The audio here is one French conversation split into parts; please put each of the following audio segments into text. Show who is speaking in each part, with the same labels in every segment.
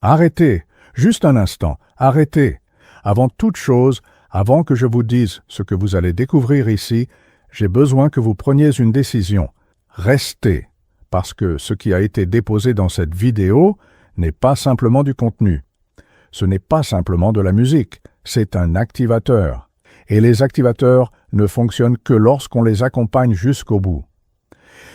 Speaker 1: Arrêtez, juste un instant, arrêtez. Avant toute chose, avant que je vous dise ce que vous allez découvrir ici, j'ai besoin que vous preniez une décision. Restez, parce que ce qui a été déposé dans cette vidéo n'est pas simplement du contenu. Ce n'est pas simplement de la musique, c'est un activateur. Et les activateurs ne fonctionnent que lorsqu'on les accompagne jusqu'au bout.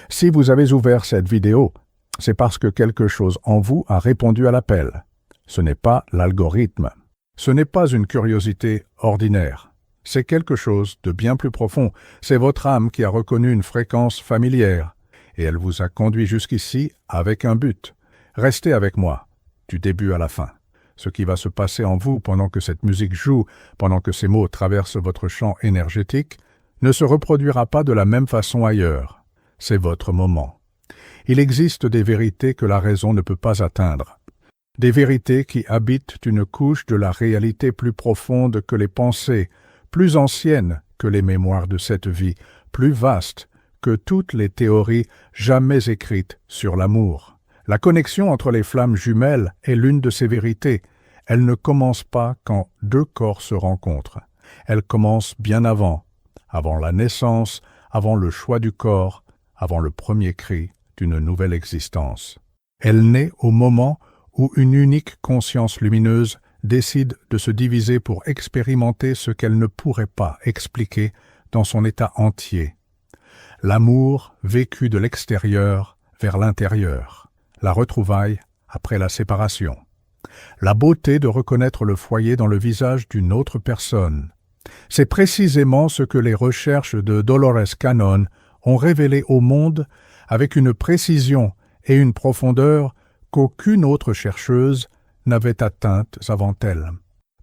Speaker 1: Si vous avez ouvert cette vidéo, c'est parce que quelque chose en vous a répondu à l'appel. Ce n'est pas l'algorithme. Ce n'est pas une curiosité ordinaire. C'est quelque chose de bien plus profond. C'est votre âme qui a reconnu une fréquence familière. Et elle vous a conduit jusqu'ici avec un but. Restez avec moi, du début à la fin. Ce qui va se passer en vous pendant que cette musique joue, pendant que ces mots traversent votre champ énergétique, ne se reproduira pas de la même façon ailleurs. C'est votre moment. Il existe des vérités que la raison ne peut pas atteindre. Des vérités qui habitent une couche de la réalité plus profonde que les pensées, plus ancienne que les mémoires de cette vie, plus vaste que toutes les théories jamais écrites sur l'amour. La connexion entre les flammes jumelles est l'une de ces vérités. Elle ne commence pas quand deux corps se rencontrent. Elle commence bien avant la naissance, avant le choix du corps, avant le premier cri d'une nouvelle existence. Elle naît au moment où une unique conscience lumineuse décide de se diviser pour expérimenter ce qu'elle ne pourrait pas expliquer dans son état entier. L'amour vécu de l'extérieur vers l'intérieur. La retrouvaille après la séparation. La beauté de reconnaître le foyer dans le visage d'une autre personne. C'est précisément ce que les recherches de Dolores Cannon ont révélé au monde avec une précision et une profondeur qu'aucune autre chercheuse n'avait atteintes avant elle.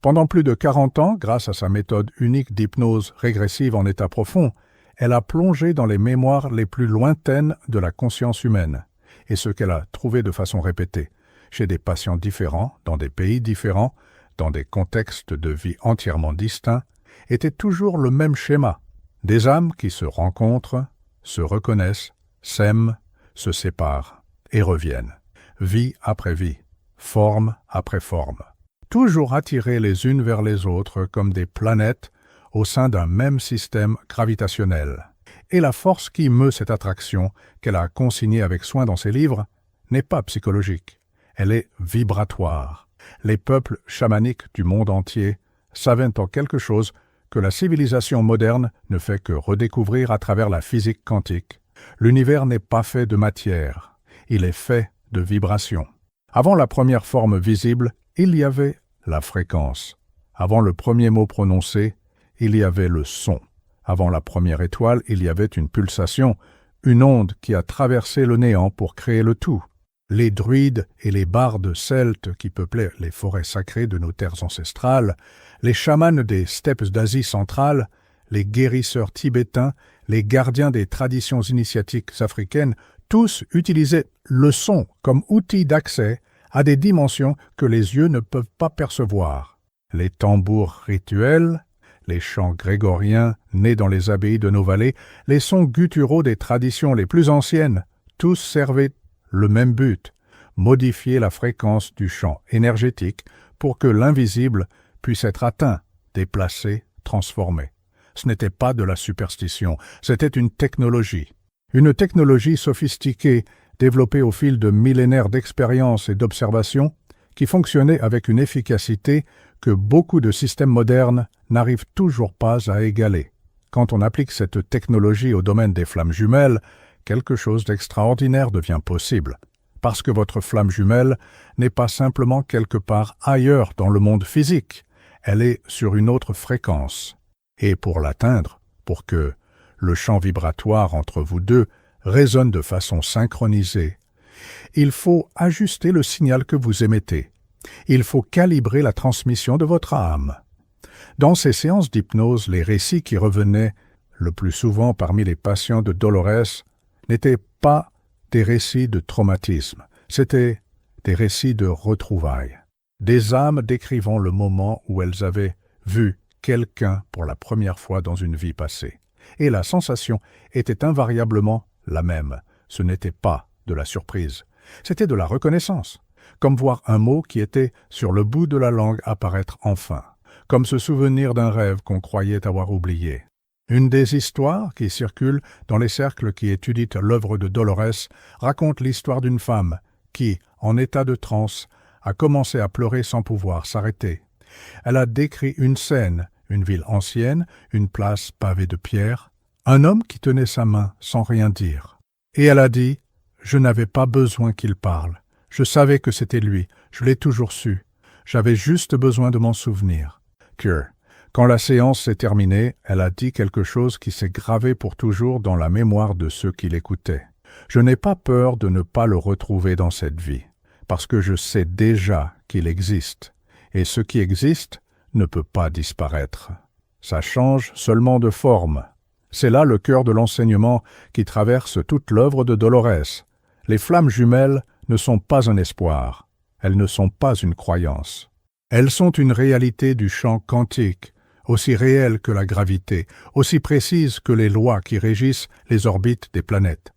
Speaker 1: Pendant plus de 40 ans, grâce à sa méthode unique d'hypnose régressive en état profond, elle a plongé dans les mémoires les plus lointaines de la conscience humaine, et ce qu'elle a trouvé de façon répétée, chez des patients différents, dans des pays différents, dans des contextes de vie entièrement distincts, était toujours le même schéma. Des âmes qui se rencontrent, se reconnaissent, s'aiment, se séparent et reviennent, vie après vie, forme après forme, toujours attirées les unes vers les autres comme des planètes au sein d'un même système gravitationnel. Et la force qui meut cette attraction, qu'elle a consignée avec soin dans ses livres, n'est pas psychologique, elle est vibratoire. Les peuples chamaniques du monde entier savent en quelque chose que la civilisation moderne ne fait que redécouvrir à travers la physique quantique. L'univers n'est pas fait de matière, il est fait de vibrations. Avant la première forme visible, il y avait la fréquence. Avant le premier mot prononcé, il y avait le son. Avant la première étoile, il y avait une pulsation, une onde qui a traversé le néant pour créer le tout. Les druides et les bardes celtes qui peuplaient les forêts sacrées de nos terres ancestrales, les chamans des steppes d'Asie centrale, les guérisseurs tibétains, les gardiens des traditions initiatiques africaines, tous utilisaient le son comme outil d'accès à des dimensions que les yeux ne peuvent pas percevoir. Les tambours rituels, les chants grégoriens nés dans les abbayes de nos vallées, les sons gutturaux des traditions les plus anciennes, tous servaient le même but, modifier la fréquence du champ énergétique pour que l'invisible puisse être atteint, déplacé, transformé. Ce n'était pas de la superstition, c'était une technologie sophistiquée, développée au fil de millénaires d'expérience et d'observation, qui fonctionnait avec une efficacité que beaucoup de systèmes modernes n'arrivent toujours pas à égaler. Quand on applique cette technologie au domaine des flammes jumelles, quelque chose d'extraordinaire devient possible, parce que votre flamme jumelle n'est pas simplement quelque part ailleurs dans le monde physique, elle est sur une autre fréquence. Et pour l'atteindre, pour que le champ vibratoire entre vous deux résonne de façon synchronisée, il faut ajuster le signal que vous émettez. Il faut calibrer la transmission de votre âme. Dans ces séances d'hypnose, les récits qui revenaient le plus souvent parmi les patients de Dolores n'étaient pas des récits de traumatisme, c'étaient des récits de retrouvailles. Des âmes décrivant le moment où elles avaient vu quelqu'un pour la première fois dans une vie passée. Et la sensation était invariablement la même. Ce n'était pas de la surprise, c'était de la reconnaissance. comme voir un mot qui était sur le bout de la langue apparaître enfin, comme se souvenir d'un rêve qu'on croyait avoir oublié. Une des histoires qui circulent dans les cercles qui étudient l'œuvre de Dolores raconte l'histoire d'une femme qui, en état de transe, a commencé à pleurer sans pouvoir s'arrêter. Elle a décrit une scène, une ville ancienne, une place pavée de pierres, un homme qui tenait sa main sans rien dire. Et elle a dit « Je n'avais pas besoin qu'il parle. Je savais que c'était lui, je l'ai toujours su. J'avais juste besoin de m'en souvenir. » Cure. Quand la séance s'est terminée, elle a dit quelque chose qui s'est gravé pour toujours dans la mémoire de ceux qui l'écoutaient. Je n'ai pas peur de ne pas le retrouver dans cette vie, parce que je sais déjà qu'il existe, et ce qui existe ne peut pas disparaître. Ça change seulement de forme. C'est là le cœur de l'enseignement qui traverse toute l'œuvre de Dolores. Les flammes jumelles ne sont pas un espoir, elles ne sont pas une croyance. Elles sont une réalité du champ quantique, aussi réelle que la gravité, aussi précise que les lois qui régissent les orbites des planètes.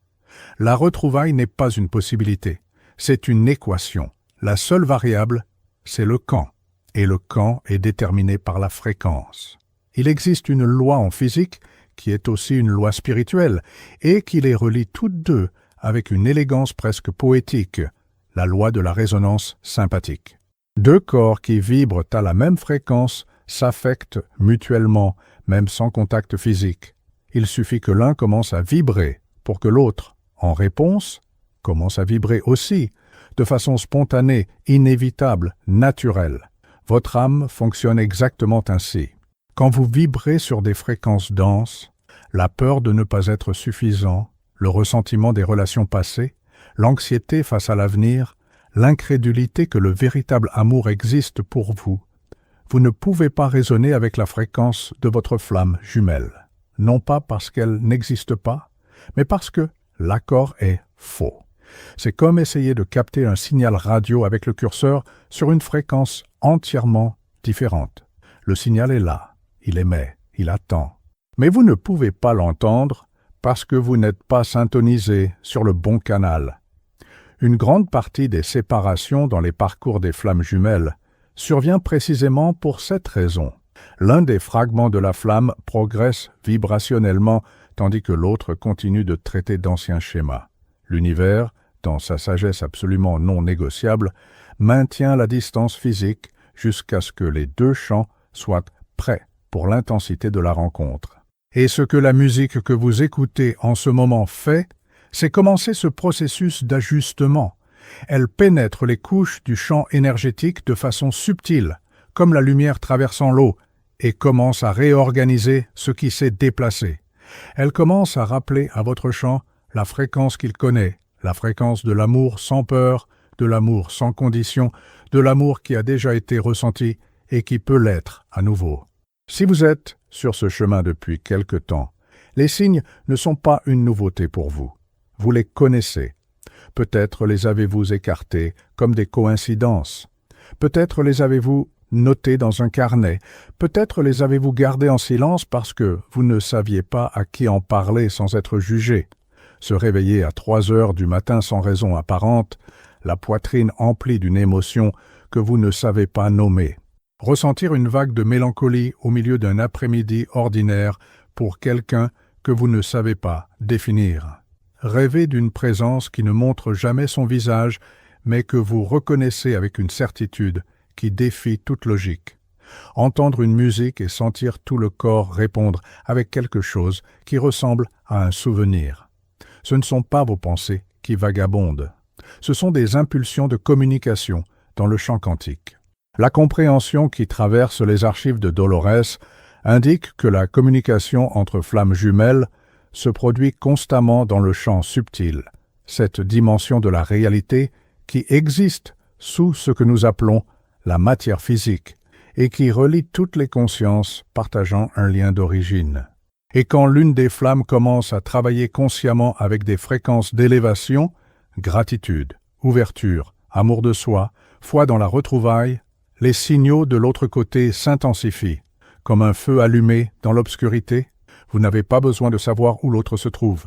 Speaker 1: La retrouvaille n'est pas une possibilité, c'est une équation. La seule variable, c'est le quand, et le quand est déterminé par la fréquence. Il existe une loi en physique qui est aussi une loi spirituelle, et qui les relie toutes deux avec une élégance presque poétique, la loi de la résonance sympathique. Deux corps qui vibrent à la même fréquence s'affectent mutuellement, même sans contact physique. Il suffit que l'un commence à vibrer pour que l'autre, en réponse, commence à vibrer aussi, de façon spontanée, inévitable, naturelle. Votre âme fonctionne exactement ainsi. Quand vous vibrez sur des fréquences denses, la peur de ne pas être suffisant, le ressentiment des relations passées, l'anxiété face à l'avenir, l'incrédulité que le véritable amour existe pour vous, vous ne pouvez pas raisonner avec la fréquence de votre flamme jumelle, non pas parce qu'elle n'existe pas, mais parce que l'accord est faux. C'est comme essayer de capter un signal radio avec le curseur sur une fréquence entièrement différente. Le signal est là, il émet, il attend. Mais vous ne pouvez pas l'entendre parce que vous n'êtes pas syntonisé sur le bon canal. Une grande partie des séparations dans les parcours des flammes jumelles survient précisément pour cette raison. L'un des fragments de la flamme progresse vibrationnellement tandis que l'autre continue de traiter d'anciens schémas. L'univers, dans sa sagesse absolument non négociable, maintient la distance physique jusqu'à ce que les deux champs soient prêts pour l'intensité de la rencontre. Et ce que la musique que vous écoutez en ce moment fait, c'est commencer ce processus d'ajustement. Elle pénètre les couches du champ énergétique de façon subtile, comme la lumière traversant l'eau, et commence à réorganiser ce qui s'est déplacé. Elle commence à rappeler à votre champ la fréquence qu'il connaît, la fréquence de l'amour sans peur, de l'amour sans condition, de l'amour qui a déjà été ressenti et qui peut l'être à nouveau. Si vous êtes sur ce chemin depuis quelque temps, les signes ne sont pas une nouveauté pour vous. Vous les connaissez. Peut-être les avez-vous écartés comme des coïncidences. Peut-être les avez-vous notés dans un carnet. Peut-être les avez-vous gardés en silence parce que vous ne saviez pas à qui en parler sans être jugé. Se réveiller à 3 heures du matin sans raison apparente, la poitrine emplie d'une émotion que vous ne savez pas nommer. Ressentir une vague de mélancolie au milieu d'un après-midi ordinaire pour quelqu'un que vous ne savez pas définir. Rêver d'une présence qui ne montre jamais son visage, mais que vous reconnaissez avec une certitude qui défie toute logique. Entendre une musique et sentir tout le corps répondre avec quelque chose qui ressemble à un souvenir. Ce ne sont pas vos pensées qui vagabondent. Ce sont des impulsions de communication dans le champ quantique. La compréhension qui traverse les archives de Dolores indique que la communication entre flammes jumelles se produit constamment dans le champ subtil, cette dimension de la réalité qui existe sous ce que nous appelons la matière physique et qui relie toutes les consciences partageant un lien d'origine. Et quand l'une des flammes commence à travailler consciemment avec des fréquences d'élévation, gratitude, ouverture, amour de soi, foi dans la retrouvaille, les signaux de l'autre côté s'intensifient, comme un feu allumé dans l'obscurité. Vous n'avez pas besoin de savoir où l'autre se trouve.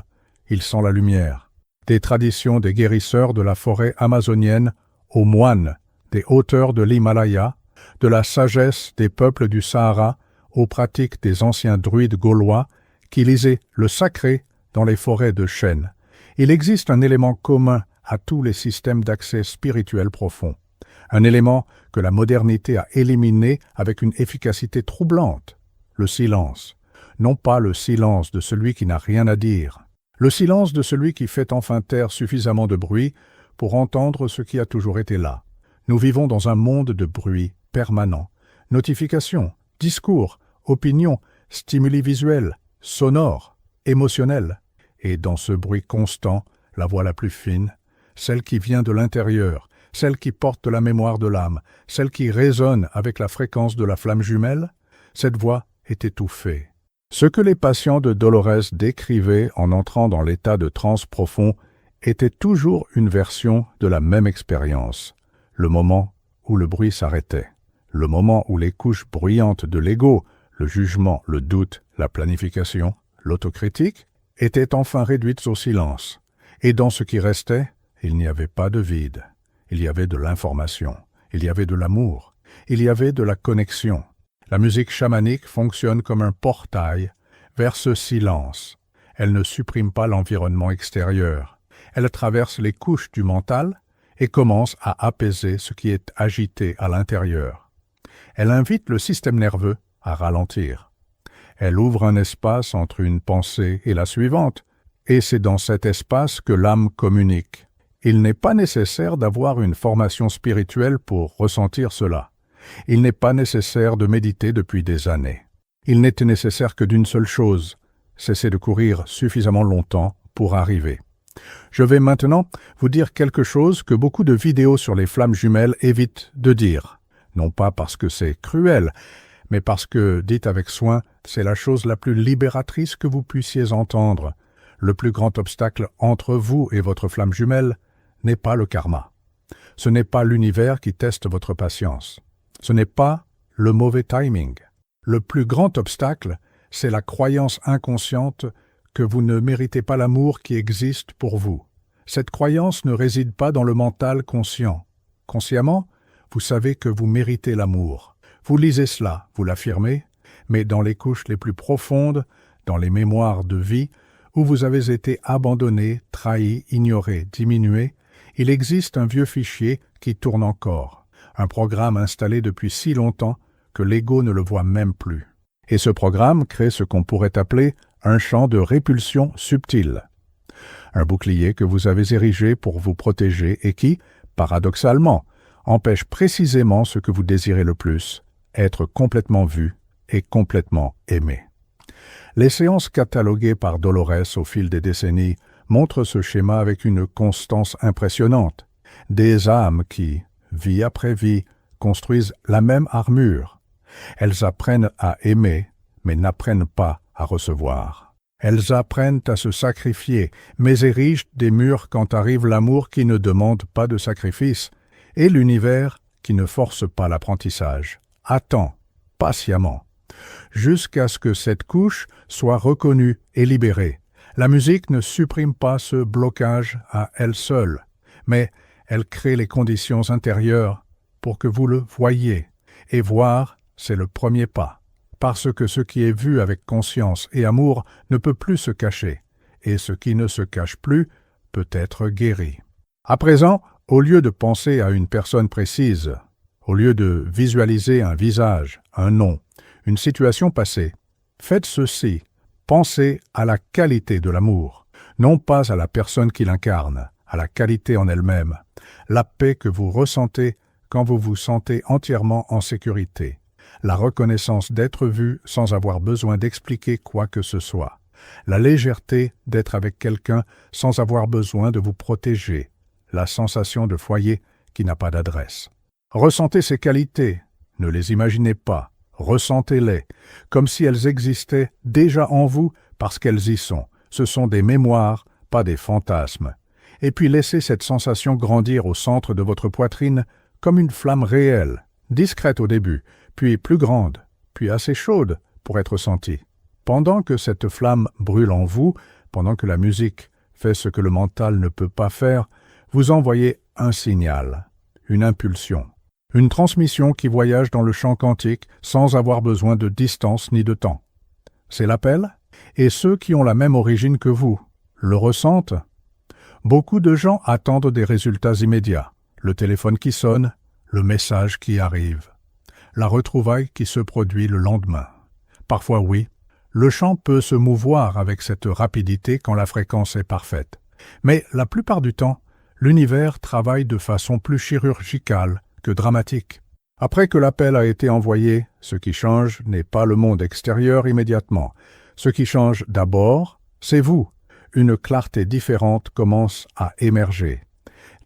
Speaker 1: Il sent la lumière. Des traditions des guérisseurs de la forêt amazonienne aux moines des hauteurs de l'Himalaya, de la sagesse des peuples du Sahara, aux pratiques des anciens druides gaulois qui lisaient le sacré dans les forêts de chênes. Il existe un élément commun à tous les systèmes d'accès spirituel profond, un élément que la modernité a éliminé avec une efficacité troublante, le silence. Non pas le silence de celui qui n'a rien à dire, le silence de celui qui fait enfin taire suffisamment de bruit pour entendre ce qui a toujours été là. Nous vivons dans un monde de bruit permanent, notifications, discours, opinions, stimuli visuels, sonores, émotionnels. Et dans ce bruit constant, la voix la plus fine, celle qui vient de l'intérieur, celle qui porte la mémoire de l'âme, celle qui résonne avec la fréquence de la flamme jumelle, cette voix est étouffée. Ce que les patients de Dolores décrivaient en entrant dans l'état de transe profond était toujours une version de la même expérience, le moment où le bruit s'arrêtait, le moment où les couches bruyantes de l'ego, le jugement, le doute, la planification, l'autocritique, étaient enfin réduites au silence, et dans ce qui restait, il n'y avait pas de vide, il y avait de l'information, il y avait de l'amour, il y avait de la connexion. La musique chamanique fonctionne comme un portail vers ce silence. Elle ne supprime pas l'environnement extérieur. Elle traverse les couches du mental et commence à apaiser ce qui est agité à l'intérieur. Elle invite le système nerveux à ralentir. Elle ouvre un espace entre une pensée et la suivante, et c'est dans cet espace que l'âme communique. Il n'est pas nécessaire d'avoir une formation spirituelle pour ressentir cela. Il n'est pas nécessaire de méditer depuis des années. Il n'était nécessaire que d'une seule chose, cesser de courir suffisamment longtemps pour arriver. Je vais maintenant vous dire quelque chose que beaucoup de vidéos sur les flammes jumelles évitent de dire. Non pas parce que c'est cruel, mais parce que, dites avec soin, c'est la chose la plus libératrice que vous puissiez entendre. Le plus grand obstacle entre vous et votre flamme jumelle n'est pas le karma. Ce n'est pas l'univers qui teste votre patience. Ce n'est pas le mauvais timing. Le plus grand obstacle, c'est la croyance inconsciente que vous ne méritez pas l'amour qui existe pour vous. Cette croyance ne réside pas dans le mental conscient. Consciemment, vous savez que vous méritez l'amour. Vous lisez cela, vous l'affirmez, mais dans les couches les plus profondes, dans les mémoires de vie, où vous avez été abandonné, trahi, ignoré, diminué, il existe un vieux fichier qui tourne encore, un programme installé depuis si longtemps que l'ego ne le voit même plus. Et ce programme crée ce qu'on pourrait appeler un champ de répulsion subtil. Un bouclier que vous avez érigé pour vous protéger et qui, paradoxalement, empêche précisément ce que vous désirez le plus, être complètement vu et complètement aimé. Les séances cataloguées par Dolores au fil des décennies montrent ce schéma avec une constance impressionnante. Des âmes qui, vie après vie, construisent la même armure. Elles apprennent à aimer, mais n'apprennent pas à recevoir. Elles apprennent à se sacrifier, mais érigent des murs quand arrive l'amour qui ne demande pas de sacrifice, et l'univers qui ne force pas l'apprentissage. Attend, patiemment, jusqu'à ce que cette couche soit reconnue et libérée. La musique ne supprime pas ce blocage à elle seule, mais elle crée les conditions intérieures pour que vous le voyiez. Et voir, c'est le premier pas, parce que ce qui est vu avec conscience et amour ne peut plus se cacher, et ce qui ne se cache plus peut être guéri. À présent, au lieu de penser à une personne précise, au lieu de visualiser un visage, un nom, une situation passée, faites ceci. Pensez à la qualité de l'amour, non pas à la personne qui l'incarne, à la qualité en elle-même, la paix que vous ressentez quand vous vous sentez entièrement en sécurité, la reconnaissance d'être vu sans avoir besoin d'expliquer quoi que ce soit, la légèreté d'être avec quelqu'un sans avoir besoin de vous protéger, la sensation de foyer qui n'a pas d'adresse. Ressentez ces qualités, ne les imaginez pas, ressentez-les, comme si elles existaient déjà en vous parce qu'elles y sont. Ce sont des mémoires, pas des fantasmes. Et puis laissez cette sensation grandir au centre de votre poitrine comme une flamme réelle, discrète au début, puis plus grande, puis assez chaude pour être sentie. Pendant que cette flamme brûle en vous, pendant que la musique fait ce que le mental ne peut pas faire, vous envoyez un signal, une impulsion, une transmission qui voyage dans le champ quantique sans avoir besoin de distance ni de temps. C'est l'appel, et ceux qui ont la même origine que vous le ressentent. Beaucoup de gens attendent des résultats immédiats, le téléphone qui sonne, le message qui arrive, la retrouvaille qui se produit le lendemain. Parfois oui, le champ peut se mouvoir avec cette rapidité quand la fréquence est parfaite. Mais la plupart du temps, l'univers travaille de façon plus chirurgicale que dramatique. Après que l'appel a été envoyé, ce qui change n'est pas le monde extérieur immédiatement. Ce qui change d'abord, c'est vous. Une clarté différente commence à émerger.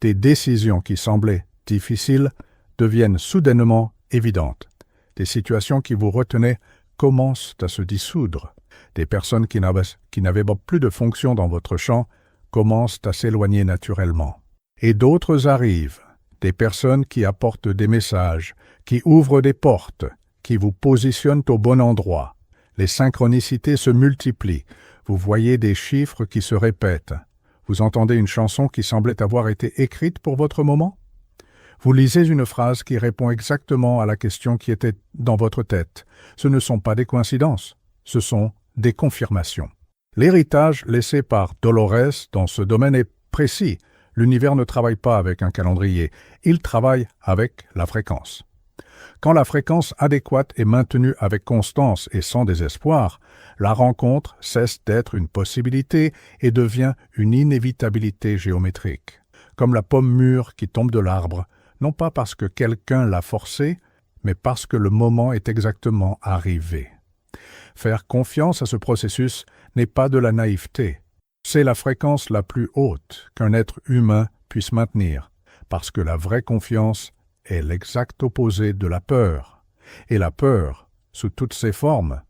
Speaker 1: Des décisions qui semblaient difficiles deviennent soudainement évidentes. Des situations qui vous retenaient commencent à se dissoudre. Des personnes qui n'avaient plus de fonction dans votre champ commencent à s'éloigner naturellement. Et d'autres arrivent, des personnes qui apportent des messages, qui ouvrent des portes, qui vous positionnent au bon endroit. Les synchronicités se multiplient, vous voyez des chiffres qui se répètent. Vous entendez une chanson qui semblait avoir été écrite pour votre moment? Vous lisez une phrase qui répond exactement à la question qui était dans votre tête. Ce ne sont pas des coïncidences, ce sont des confirmations. L'héritage laissé par Dolores dans ce domaine est précis. L'univers ne travaille pas avec un calendrier, il travaille avec la fréquence. Quand la fréquence adéquate est maintenue avec constance et sans désespoir, la rencontre cesse d'être une possibilité et devient une inévitabilité géométrique. Comme la pomme mûre qui tombe de l'arbre, non pas parce que quelqu'un l'a forcée, mais parce que le moment est exactement arrivé. Faire confiance à ce processus n'est pas de la naïveté. C'est la fréquence la plus haute qu'un être humain puisse maintenir, parce que la vraie confiance est l'exact opposé de la peur. Et la peur, sous toutes ses formes,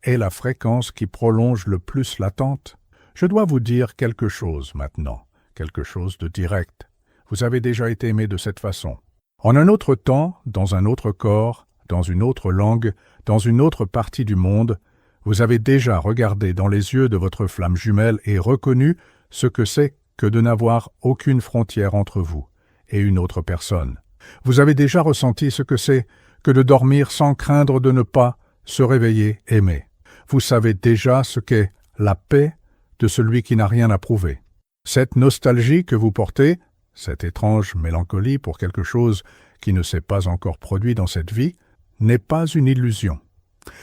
Speaker 1: est la fréquence qui prolonge le plus l'attente. Je dois vous dire quelque chose maintenant, quelque chose de direct. Vous avez déjà été aimé de cette façon. En un autre temps, dans un autre corps, dans une autre langue, dans une autre partie du monde, vous avez déjà regardé dans les yeux de votre flamme jumelle et reconnu ce que c'est que de n'avoir aucune frontière entre vous et une autre personne. Vous avez déjà ressenti ce que c'est que de dormir sans craindre de ne pas se réveiller aimé. Vous savez déjà ce qu'est la paix de celui qui n'a rien à prouver. Cette nostalgie que vous portez, cette étrange mélancolie pour quelque chose qui ne s'est pas encore produit dans cette vie, n'est pas une illusion.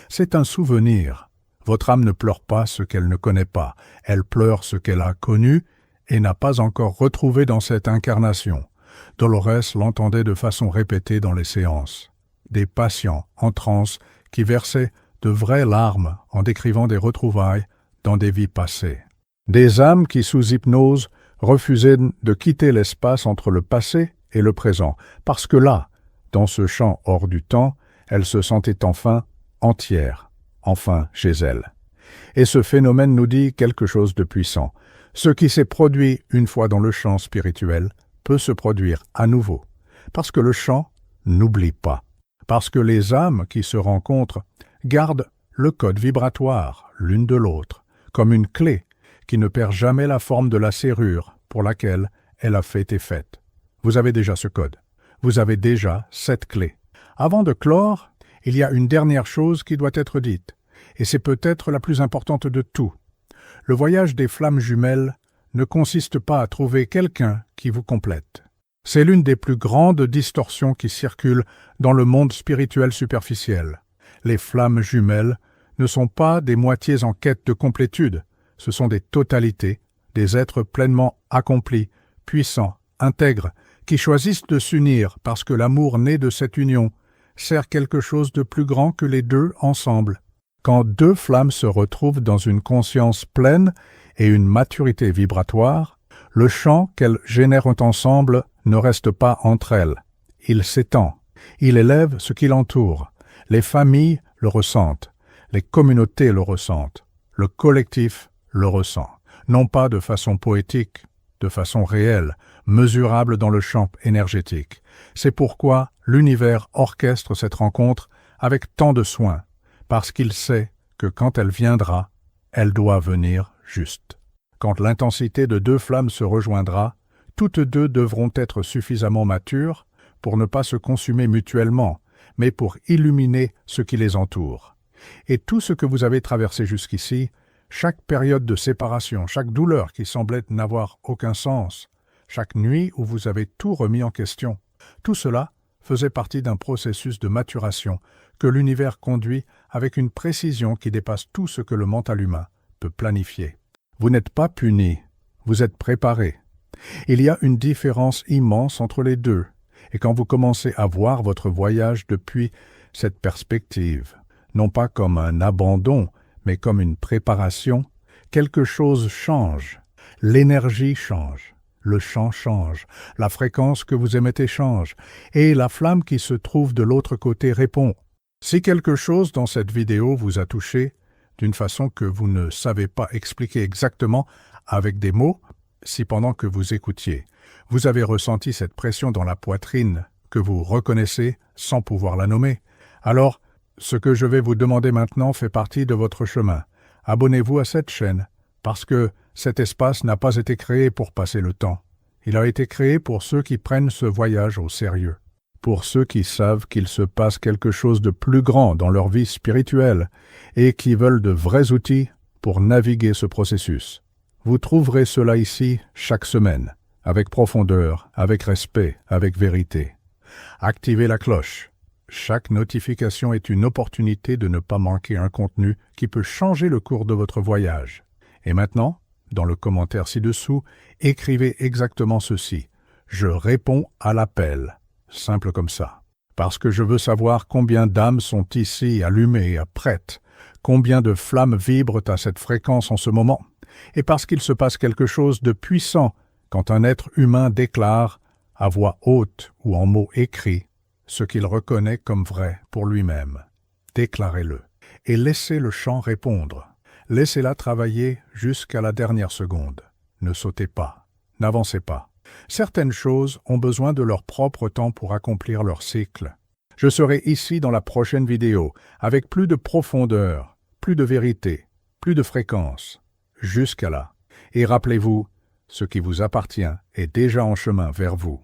Speaker 1: C'est un souvenir. Votre âme ne pleure pas ce qu'elle ne connaît pas, elle pleure ce qu'elle a connu et n'a pas encore retrouvé dans cette incarnation. Dolores l'entendait de façon répétée dans les séances. Des patients en transe qui versaient de vraies larmes en décrivant des retrouvailles dans des vies passées. Des âmes qui, sous hypnose, refusaient de quitter l'espace entre le passé et le présent, parce que là, dans ce champ hors du temps, elles se sentaient enfin entières, enfin chez elles. Et ce phénomène nous dit quelque chose de puissant. Ce qui s'est produit une fois dans le champ spirituel peut se produire à nouveau, parce que le champ n'oublie pas, parce que les âmes qui se rencontrent gardent le code vibratoire l'une de l'autre, comme une clé qui ne perd jamais la forme de la serrure pour laquelle elle a été faite. Vous avez déjà ce code, vous avez déjà cette clé. Avant de clore, il y a une dernière chose qui doit être dite, et c'est peut-être la plus importante de tout. Le voyage des flammes jumelles ne consiste pas à trouver quelqu'un qui vous complète. C'est l'une des plus grandes distorsions qui circulent dans le monde spirituel superficiel. Les flammes jumelles ne sont pas des moitiés en quête de complétude, ce sont des totalités, des êtres pleinement accomplis, puissants, intègres, qui choisissent de s'unir parce que l'amour né de cette union sert quelque chose de plus grand que les deux ensemble. Quand deux flammes se retrouvent dans une conscience pleine et une maturité vibratoire, le champ qu'elles génèrent ensemble ne reste pas entre elles. Il s'étend, il élève ce qui l'entoure. Les familles le ressentent, les communautés le ressentent, le collectif le ressent. Non pas de façon poétique, de façon réelle, mesurable dans le champ énergétique. C'est pourquoi l'univers orchestre cette rencontre avec tant de soin, parce qu'il sait que quand elle viendra, elle doit venir juste. Quand l'intensité de deux flammes se rejoindra, toutes deux devront être suffisamment matures pour ne pas se consumer mutuellement, mais pour illuminer ce qui les entoure. Et tout ce que vous avez traversé jusqu'ici, chaque période de séparation, chaque douleur qui semblait n'avoir aucun sens, chaque nuit où vous avez tout remis en question, tout cela faisait partie d'un processus de maturation que l'univers conduit avec une précision qui dépasse tout ce que le mental humain peut planifier. Vous n'êtes pas puni, vous êtes préparé. Il y a une différence immense entre les deux, et quand vous commencez à voir votre voyage depuis cette perspective, non pas comme un abandon, mais comme une préparation, quelque chose change, l'énergie change. Le chant change, la fréquence que vous émettez change, et la flamme qui se trouve de l'autre côté répond. Si quelque chose dans cette vidéo vous a touché, d'une façon que vous ne savez pas expliquer exactement avec des mots, si pendant que vous écoutiez, vous avez ressenti cette pression dans la poitrine que vous reconnaissez sans pouvoir la nommer, alors ce que je vais vous demander maintenant fait partie de votre chemin. Abonnez-vous à cette chaîne, parce que cet espace n'a pas été créé pour passer le temps. Il a été créé pour ceux qui prennent ce voyage au sérieux, pour ceux qui savent qu'il se passe quelque chose de plus grand dans leur vie spirituelle et qui veulent de vrais outils pour naviguer ce processus. Vous trouverez cela ici chaque semaine, avec profondeur, avec respect, avec vérité. Activez la cloche. Chaque notification est une opportunité de ne pas manquer un contenu qui peut changer le cours de votre voyage. Et maintenant, dans le commentaire ci-dessous, écrivez exactement ceci. Je réponds à l'appel. Simple comme ça. Parce que je veux savoir combien d'âmes sont ici allumées, prêtes, combien de flammes vibrent à cette fréquence en ce moment, et parce qu'il se passe quelque chose de puissant quand un être humain déclare, à voix haute ou en mots écrits, ce qu'il reconnaît comme vrai pour lui-même. Déclarez-le, et laissez le chant répondre. Laissez-la travailler jusqu'à la dernière seconde. Ne sautez pas, n'avancez pas. Certaines choses ont besoin de leur propre temps pour accomplir leur cycle. Je serai ici dans la prochaine vidéo, avec plus de profondeur, plus de vérité, plus de fréquence. Jusqu'à là. Et rappelez-vous, ce qui vous appartient est déjà en chemin vers vous.